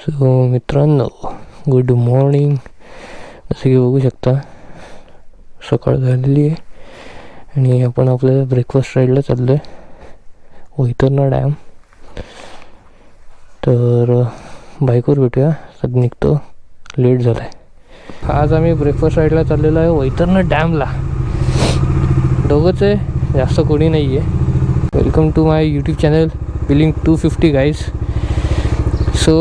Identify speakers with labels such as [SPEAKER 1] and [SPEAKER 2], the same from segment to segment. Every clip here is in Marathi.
[SPEAKER 1] सो मित्रांनो, गुड मॉर्निंग. जसं की बघू शकता सकाळ झालेली आहे आणि आपण आपल्या ब्रेकफास्ट राईडला चाललो आहे वैतरणा डॅम. तर बाईकवर भेटूया, सध्या निघतो, लेट झाला आहे. आज आम्ही ब्रेकफास्ट राईडला चाललेलो आहे वैतरणा डॅमला. दोघंच आहे, जास्त कोणी नाही आहे. Welcome to my YouTube channel बिलिंग 250 गाईज. सो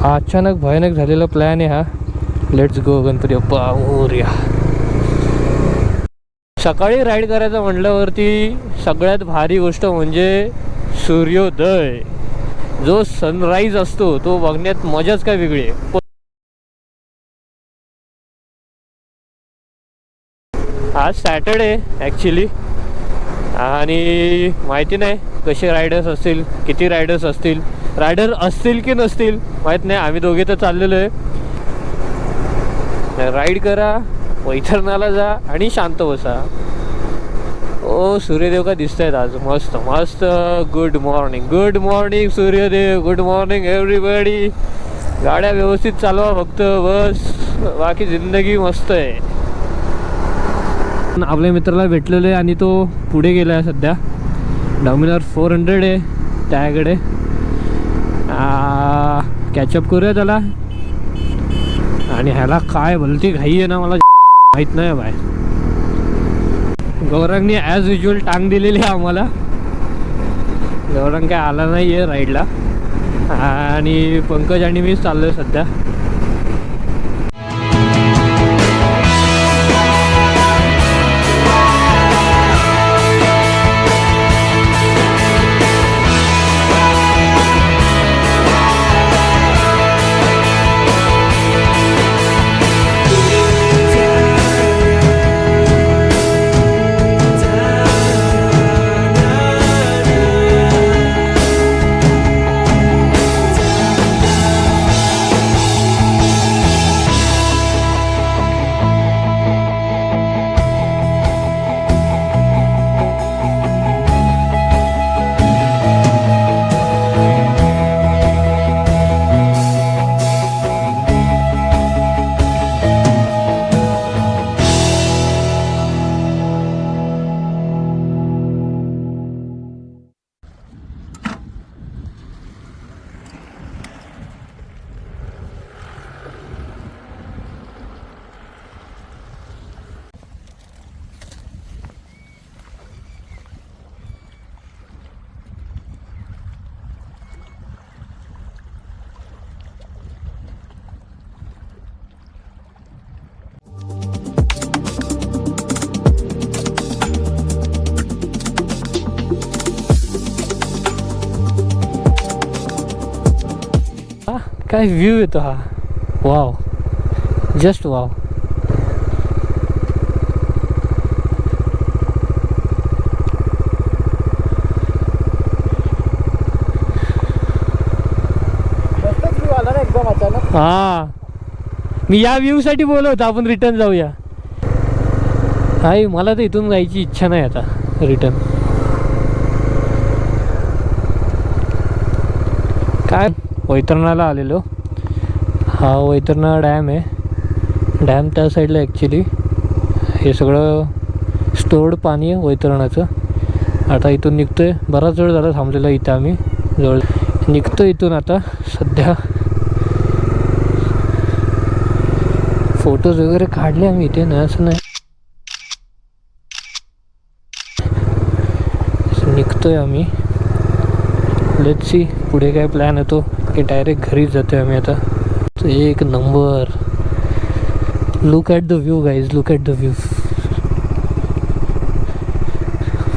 [SPEAKER 1] अचानक भयानक झालेला प्लॅन आहे हा. Let's go Ganpati Bappa Morya. सकाळी राईड करायचं म्हटल्यावरती सगळ्यात भारी गोष्ट म्हणजे सूर्योदय. जो सनराईज असतो तो बघण्यात मजाच काय वेगळी आहे. आज सॅटर्डे ॲक्च्युली आणि माहिती नाही कसे रायडर्स असतील, किती रायडर्स असतील, रायडर असतील की नसतील माहीत नाही. आम्ही दोघे तर चाललेलो आहे. राईड करा, वैतरणाला जा आणि शांत बसा. ओ सूर्यदेव का दिसत आहेत आज, मस्त मस्त. Good morning, good morning Suryadev, good morning everybody. गाड्या व्यवस्थित चालवा फक्त, बस, बाकी जिंदगी मस्त आहे. आपल्या मित्राला भेटलेलं आहे आणि तो पुढे गेला आहे सध्या. डॉमिनर 400 आहे त्याकडे. कॅचअप करूया त्याला. आणि ह्याला काय भलती घाई आहे ना, मला माहीत नाही बाय. गौरंगने ॲज युजल टांग दिलेली आहे आम्हाला. गौरंग काय आला नाही आहे राईडला आणि पंकज आणि मीच चाललो आहे सध्या. काय व्ह्यू येतो हा, वाव, जस्ट वाव. हा, मी या व्ह्यू साठी बोलवतो आपण रिटर्न जाऊया. हाय, मला तर इथून जायची इच्छा नाही आता रिटर्न. काय वैतरणाला आलेलो. हा वैतरणा डॅम आहे. डॅम त्या साईडला ॲक्च्युली. हे सगळं स्टोर्ड पाणी आहे वैतरणाचं. आता इथून निघतो आहे. बराच वेळ झाला थांबलेला इथं आम्ही. जवळ निघतो इथून आता सध्या. फोटोज वगैरे काढले आम्ही इथे, नाही असं नाही. निघतोय आम्ही. लेट्स सी पुढे काय प्लॅन होतो की डायरेक्ट घरीच जातो आम्ही आता. एक number. Look at the view guys, look at the view.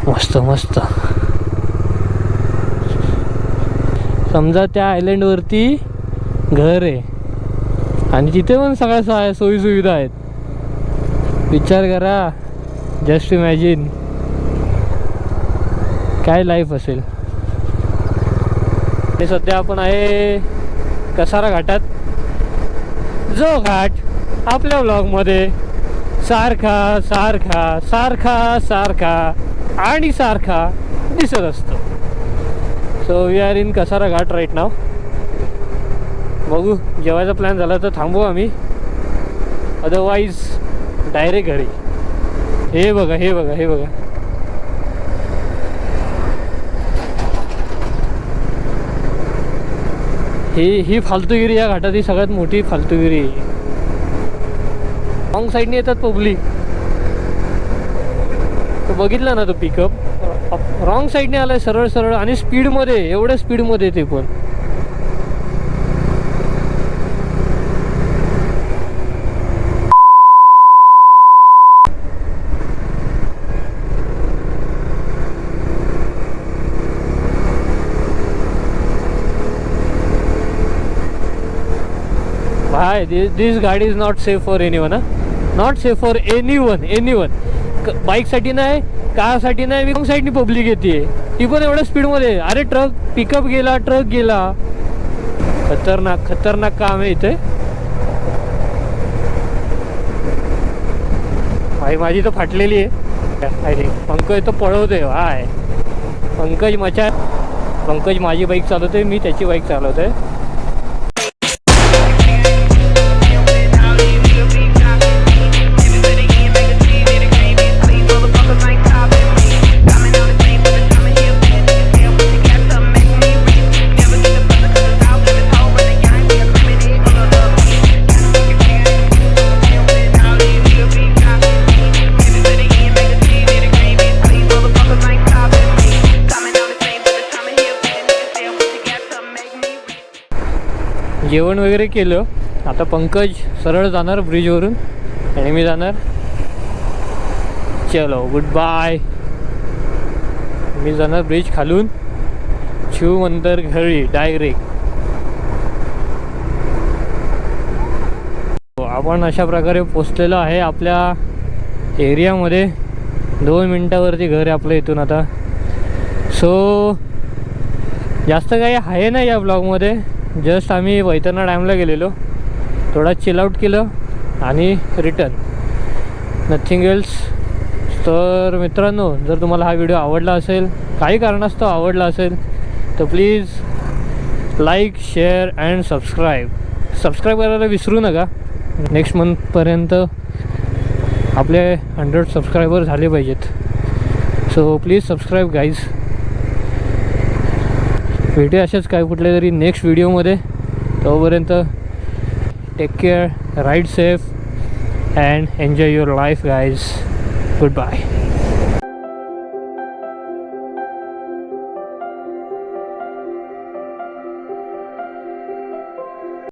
[SPEAKER 1] मस्त मस्त. समजा त्या आयलंडवरती घर आहे आणि तिथे पण सगळ्या सोयीसुविधा आहेत. विचार करा, जस्ट इमॅजिन काय लाईफ असेल. आणि सध्या आपण आहे कसारा घाटात. जो घाट आपल्या व्लॉगमध्ये सारखा सारखा सारखा सारखा आणि सारखा दिसत असतो. So we are in Kasara Ghat right now. बघू, जेवायचा प्लॅन झाला तर थांबू आम्ही, अदरवाईज डायरेक्ट घरी. हे बघा, हे बघा, हे बघा. ही फालतूगिरी या घाटातली सगळ्यात मोठी फालतूगिरी. रॉंग साईडने येतात पब्लिक. तो बघितला ना तो पिकअप रॉंग साईडने आलाय सरळ सरळ आणि स्पीडमध्ये, एवढ्या स्पीडमध्ये ते पण. भाई दिस गाडी is not safe for anyone. Not safe for anyone. बाईकसाठी नाही, कारसाठी नाही. रॉंग साईडनी पब्लिक येते, ती पण एवढ्या स्पीडमध्ये. अरे ट्रक पिकअप गेला, ट्रक गेला. खतरनाक खतरनाक काम आहे इथे. भाई माझी तर फाटलेली आहे. आय थिंक पंकज तो पळवतोय. हाय पंकज माझी बाईक चालवतोय, मी त्याची बाईक चालवतोय. जेवण वगैरे केलं. आता पंकज सरळ जाणार ब्रिजवरून आणि मी जाणार. चलो गुड बाय. मी जाणार ब्रिज खालून, शिवमंदिर घरी डायरेक्ट. आपण अशा प्रकारे पोचलेलो आहे आपल्या एरियामध्ये. 2 मिनटावरती घर आहे आपलं इथून आता. सो जास्त काही आहे नाही या ब्लॉगमध्ये. जस्ट आम्ही वैतरणा डॅमला गेलेलो, थोडा चिल आउट केलं आणि रिटर्न, नथिंग एल्स. तर मित्रांनो, जर तुम्हाला हा व्हिडिओ आवडला असेल, काही कारणास्तव आवडला असेल, तर please like, share and subscribe करायला विसरू नका. नेक्स्ट मंथपर्यंत आपले 100 सबस्क्रायबर झाले पाहिजेत. So please subscribe guys. भेटूया अशाच काय कुठल्या तरी नेक्स्ट व्हिडिओमध्ये. तोपर्यंत take care, ride safe and enjoy your life guys. Good bye.